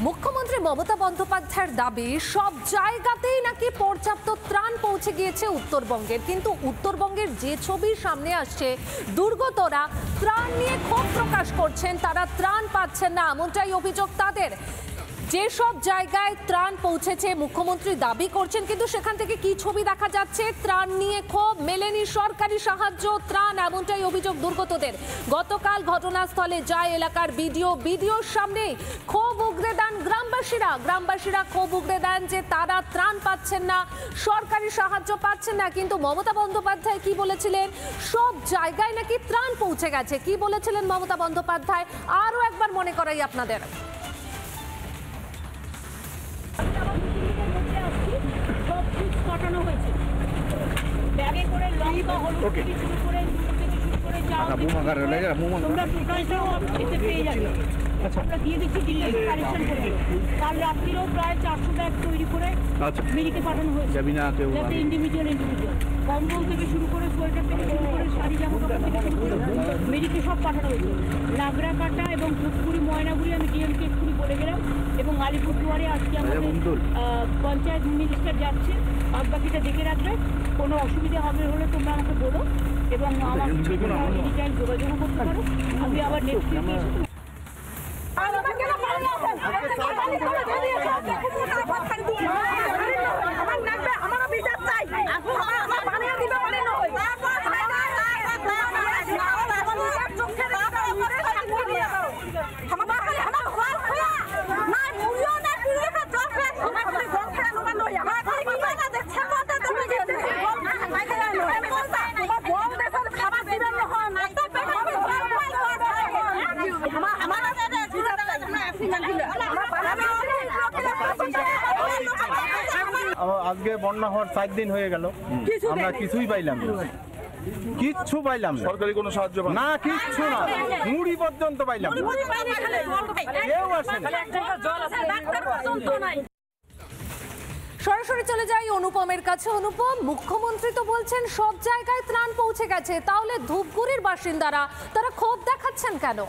মুখ্যমন্ত্রী মমতা বন্দ্যোপাধ্যায়ের দাবি সব জায়গাতেই নাকি পর্যাপ্ত ত্রাণ পৌঁছে গিয়েছে উত্তরবঙ্গের, কিন্তু উত্তরবঙ্গের যে ছবি সামনে আসছে, দুর্গতরা ত্রাণ নিয়ে ক্ষোভ প্রকাশ করছেন, তারা ত্রাণ পাচ্ছেন না, এমনটাই অভিযোগ তাদের। যেসব জায়গায় ত্রাণ পৌঁছেছে মুখ্যমন্ত্রী দাবি করছেন, কিন্তু সেখান থেকে কি ছবি দেখা যাচ্ছে? ত্রাণ নিয়ে ক্ষোভ, মেলেনি সরকারি সাহায্য, ত্রাণ, এমনটাই অভিযোগ দুর্গতদের। গতকাল ঘটনাস্থলে যায় এলাকার বিডিওর সামনে ক্ষোভ উগরে দেন গ্রামবাসীরা ক্ষোভ উগরে দেন যে তারা ত্রাণ পাচ্ছেন না, সরকারি সাহায্য পাচ্ছেন না। কিন্তু মমতা বন্দ্যোপাধ্যায় কি বলেছিলেন? সব জায়গায় নাকি ত্রাণ পৌঁছে গেছে। কি বলেছিলেন মমতা বন্দ্যোপাধ্যায়? আরো একবার মনে করাই আপনাদের। আমরা দিয়ে দিচ্ছি দিল্লি কালেকশন করে। কাল রাত্রিরেও প্রায় 400 ব্যাগ তৈরি করে মিরিকে পাঠানো হয়েছে, যাতে ইন্ডিভিজুয়াল কম্বল থেকে শুরু করে সোয়েটার থেকে শুরু করে শাড়ি জামা কাপড় থেকে শুরু করে মিরিকে সব পাঠানো হয়েছে। নাগরাকাটা এবং ধূপগুড়ি ময়নাগুড়ি আমি ডিএমকে এক্ষুনি বলে গেলাম, এবং আলিপুরদুয়ারে আজকে আমাদের পঞ্চায়েত মিনিস্টার যাচ্ছে, বাদ বাকিটা দেখে রাখবে। কোনো অসুবিধা হবে হলে তোমরা আমাকে বলো, এবং আমার এনি টাইম যোগাযোগ করতে পারো। আমি আবার নেক্সট উইকে এসে আজকে বন্যা হওয়ার 4 দিন হয়ে গেল, আমরা কিছুই পাইলাম না, কিচ্ছু পাইলাম না, সরকারি কোনো সাহায্য না, কিচ্ছু না, মুড়ি পর্যন্ত পাইলাম না, কেউ আসেনি। সরাসরি চলে যাই অনুপমের কাছে। অনুপম, মুখ্যমন্ত্রী তো বলছেন সব জায়গায় ত্রাণ পৌঁছে গেছে, তাহলে ধূপগুড়ির বাসিন্দারা তারা ক্ষোভ দেখাচ্ছেন কেন?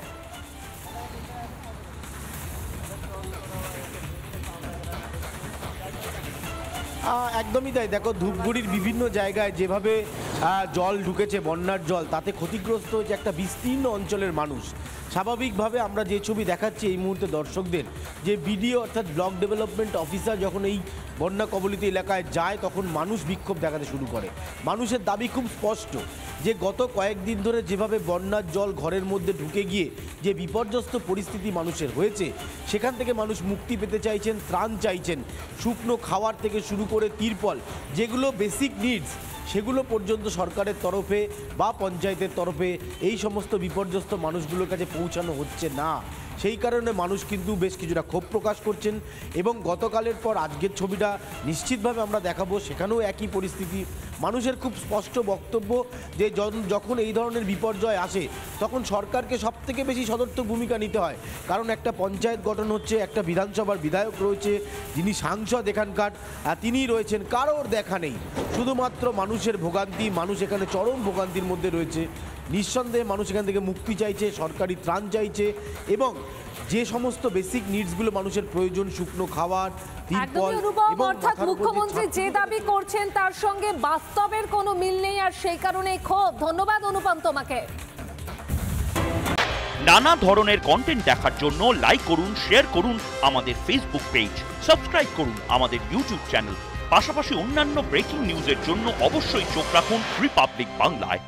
একদমই তাই। দেখো, ধূপগুড়ির বিভিন্ন জায়গায় যেভাবে জল ঢুকেছে, বন্যার জল, তাতে ক্ষতিগ্রস্ত হয়েছে একটা বিস্তীর্ণ অঞ্চলের মানুষ। স্বাভাবিকভাবে আমরা যে ছবি দেখাচ্ছি এই মুহূর্তে দর্শকদের, যে বিডিও অর্থাৎ ব্লক ডেভেলপমেন্ট অফিসার যখন এই বন্যা কবলিত এলাকায় যায়, তখন মানুষ বিক্ষোভ দেখাতে শুরু করে। মানুষের দাবি খুব স্পষ্ট যে গত কয়েকদিন ধরে যেভাবে বন্যার জল ঘরের মধ্যে ঢুকে গিয়ে যে বিপর্যস্ত পরিস্থিতি মানুষের হয়েছে, সেখান থেকে মানুষ মুক্তি পেতে চাইছেন, ত্রাণ চাইছেন। শুকনো খাওয়ার থেকে শুরু করে তিরপল, যেগুলো বেসিক নিডস, সেগুলো পর্যন্ত সরকারের তরফে বা পঞ্চায়েতের তরফে এই সমস্ত বিপর্যস্ত মানুষগুলোর কাছে পৌঁছানো হচ্ছে না। সেই কারণে মানুষ কিন্তু বেশ কিছুটা ক্ষোভ প্রকাশ করছেন, এবং গতকালের পর আজকের ছবিটা নিশ্চিতভাবে আমরা দেখাবো, সেখানেও একই পরিস্থিতি। মানুষের খুব স্পষ্ট বক্তব্য যে যখন এই ধরনের বিপর্যয় আসে, তখন সরকারকে সবথেকে বেশি সদর্থক ভূমিকা নিতে হয়, কারণ একটা পঞ্চায়েত গঠন হচ্ছে, একটা বিধানসভার বিধায়ক রয়েছে, যিনি সাংসদ এখানকার, তিনিই রয়েছেন, কারোর দেখা নেই, শুধুমাত্র মানুষের ভোগান্তি। মানুষ এখানে চরম ভোগান্তির মধ্যে রয়েছে। নিঃসন্দেহে মানুষ এখান থেকে মুক্তি চাইছে, সরকারি ত্রাণ চাইছে, এবং যে সমস্ত বেসিক নিডসগুলো মানুষের প্রয়োজন, শুকনো খাবার, তিরপল, এবং অর্থাৎ মুখ্যমন্ত্রী যে দাবি করছেন তার সঙ্গে বাস্তবের কোনো মিল নেই, আর সেই কারণে ক্ষোভ। ধন্যবাদ অনুপম তোমাকে। নানা ধরনের কন্টেন্ট দেখার জন্য লাইক করুন, শেয়ার করুন আমাদের ফেসবুক পেজ, সাবস্ক্রাইব করুন আমাদের ইউটিউব চ্যানেল। পাশাপাশি অন্যান্য ব্রেকিং নিউজের জন্য অবশ্যই চোখ রাখুন রিপাবলিক বাংলায়।